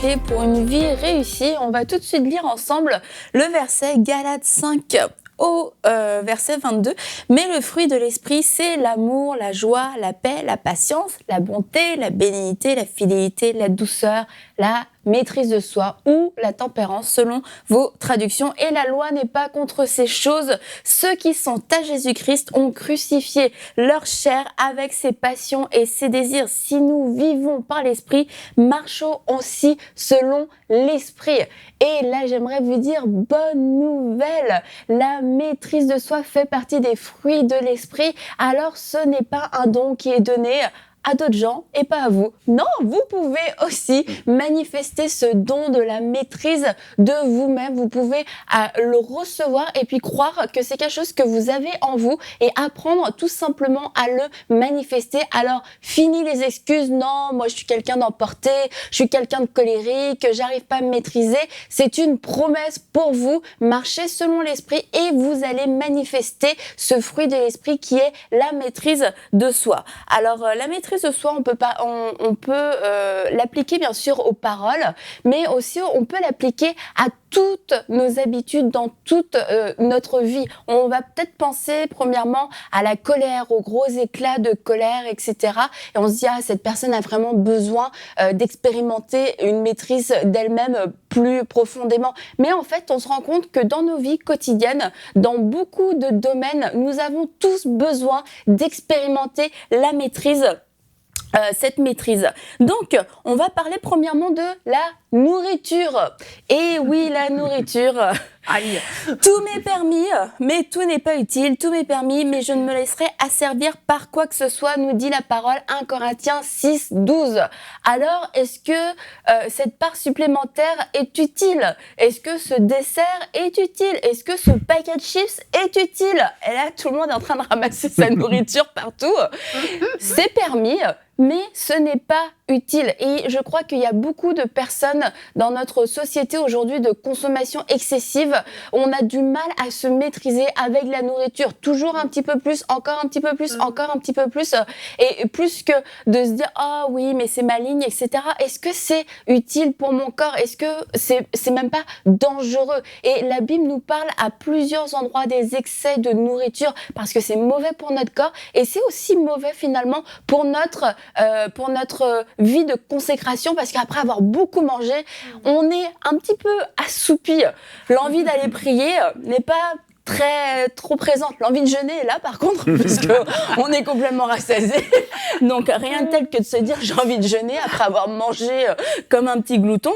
clé pour une vie réussie. On va tout de suite lire ensemble le verset Galates 5 au verset 22. Mais le fruit de l'esprit, c'est l'amour, la joie, la paix, la patience, la bonté, la bénignité, la fidélité, la douceur, la maîtrise de soi ou la tempérance selon vos traductions. Et la loi n'est pas contre ces choses. Ceux qui sont à Jésus-Christ ont crucifié leur chair avec ses passions et ses désirs. Si nous vivons par l'esprit, marchons aussi selon l'esprit. Et là, j'aimerais vous dire, bonne nouvelle, la maîtrise de soi fait partie des fruits de l'esprit. Alors, ce n'est pas un don qui est donné à d'autres gens et pas à vous. Non, vous pouvez aussi manifester ce don de la maîtrise de vous-même. Vous pouvez le recevoir et puis croire que c'est quelque chose que vous avez en vous et apprendre tout simplement à le manifester. Alors, fini les excuses. Non, moi je suis quelqu'un d'emporté, je suis quelqu'un de colérique, j'arrive pas à me maîtriser. C'est une promesse pour vous. Marchez selon l'esprit et vous allez manifester ce fruit de l'esprit qui est la maîtrise de soi. Alors, la maîtrise de soi, on peut l'appliquer bien sûr aux paroles, mais aussi on peut l'appliquer à toutes nos habitudes dans toute notre vie. On va peut-être penser premièrement à la colère, aux gros éclats de colère, etc. Et on se dit, cette personne a vraiment besoin d'expérimenter une maîtrise d'elle-même plus profondément. Mais en fait, on se rend compte que dans nos vies quotidiennes, dans beaucoup de domaines, nous avons tous besoin d'expérimenter la maîtrise. Cette maîtrise. Donc, on va parler premièrement de la nourriture. Et oui, la nourriture. Aïe. Tout m'est permis, mais tout n'est pas utile. Tout m'est permis, mais je ne me laisserai asservir par quoi que ce soit, nous dit la parole 1 Corinthiens 6, 12. Alors, est-ce que cette part supplémentaire est utile? Est-ce que ce dessert est utile? Est-ce que ce paquet de chips est utile? Et là, tout le monde est en train de ramasser sa nourriture partout. C'est permis, mais ce n'est pas utile. Et je crois qu'il y a beaucoup de personnes dans notre société aujourd'hui de consommation excessive. On a du mal à se maîtriser avec la nourriture. Toujours un petit peu plus, encore un petit peu plus, encore un petit peu plus. Et plus que de se dire, ah oui, mais c'est ma ligne, etc. Est-ce que c'est utile pour mon corps? Est-ce que c'est même pas dangereux? Et la Bible nous parle à plusieurs endroits des excès de nourriture parce que c'est mauvais pour notre corps et c'est aussi mauvais finalement pour notre vie de consécration parce qu'après avoir beaucoup mangé, on est un petit peu assoupi. L'envie d'aller prier n'est pas trop présente. L'envie de jeûner est là par contre puisque on est complètement rassasié. Donc rien de tel que de se dire j'ai envie de jeûner après avoir mangé comme un petit glouton.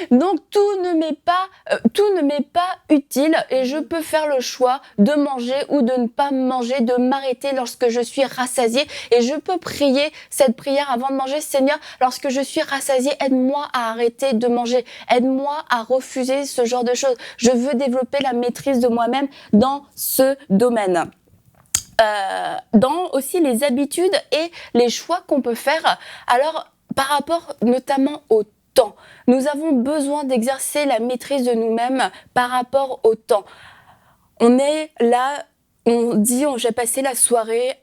Donc tout ne m'est pas utile et je peux faire le choix de manger ou de ne pas manger, de m'arrêter lorsque je suis rassasiée et je peux prier cette prière avant de manger. Seigneur, lorsque je suis rassasiée, aide-moi à arrêter de manger, aide-moi à refuser ce genre de choses. Je veux développer la maîtrise de moi-même dans ce domaine. Dans aussi les habitudes et les choix qu'on peut faire. Alors, par rapport notamment au temps, nous avons besoin d'exercer la maîtrise de nous-mêmes par rapport au temps. On est là, on dit, j'ai passé la soirée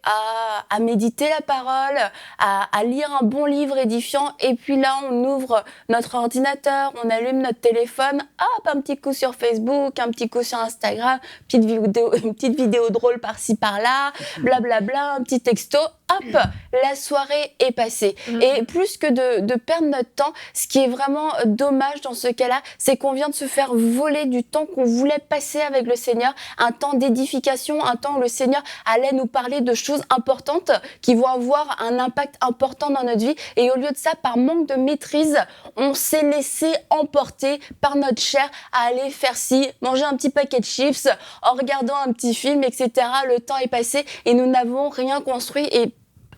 à méditer la parole, à lire un bon livre édifiant, et puis là, on ouvre notre ordinateur, on allume notre téléphone, hop, un petit coup sur Facebook, un petit coup sur Instagram, une petite vidéo drôle par-ci, par-là, blablabla, un petit texto, hop, la soirée est passée. Et plus que de perdre notre temps, ce qui est vraiment dommage dans ce cas-là, c'est qu'on vient de se faire voler du temps qu'on voulait passer avec le Seigneur, un temps d'édification, un temps où le Seigneur allait nous parler de choses importantes qui vont avoir un impact important dans notre vie. Et au lieu de ça, par manque de maîtrise, on s'est laissé emporter par notre chair à aller faire ci, manger un petit paquet de chips, en regardant un petit film, etc. Le temps est passé et nous n'avons rien construit.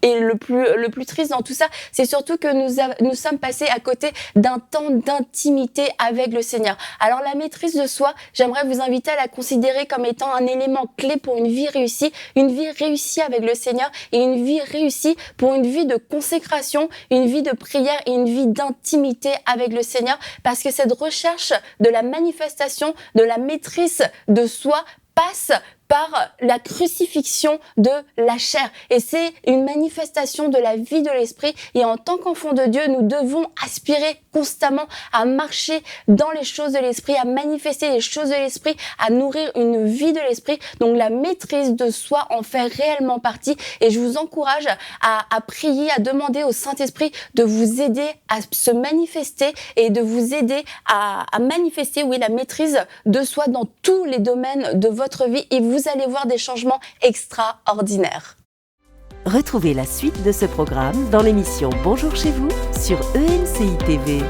Et le plus triste dans tout ça, c'est surtout que nous sommes passés à côté d'un temps d'intimité avec le Seigneur. Alors la maîtrise de soi, j'aimerais vous inviter à la considérer comme étant un élément clé pour une vie réussie avec le Seigneur et une vie réussie pour une vie de consécration, une vie de prière et une vie d'intimité avec le Seigneur parce que cette recherche de la manifestation, de la maîtrise de soi passe par la crucifixion de la chair. Et c'est une manifestation de la vie de l'esprit. Et en tant qu'enfants de Dieu, nous devons aspirer constamment à marcher dans les choses de l'esprit, à manifester les choses de l'esprit, à nourrir une vie de l'esprit. Donc la maîtrise de soi en fait réellement partie. Et je vous encourage à prier, à demander au Saint-Esprit de vous aider à se manifester et de vous aider à manifester, oui, la maîtrise de soi dans tous les domaines de votre vie. Et vous allez voir des changements extraordinaires. Retrouvez la suite de ce programme dans l'émission Bonjour chez vous sur EMCI TV.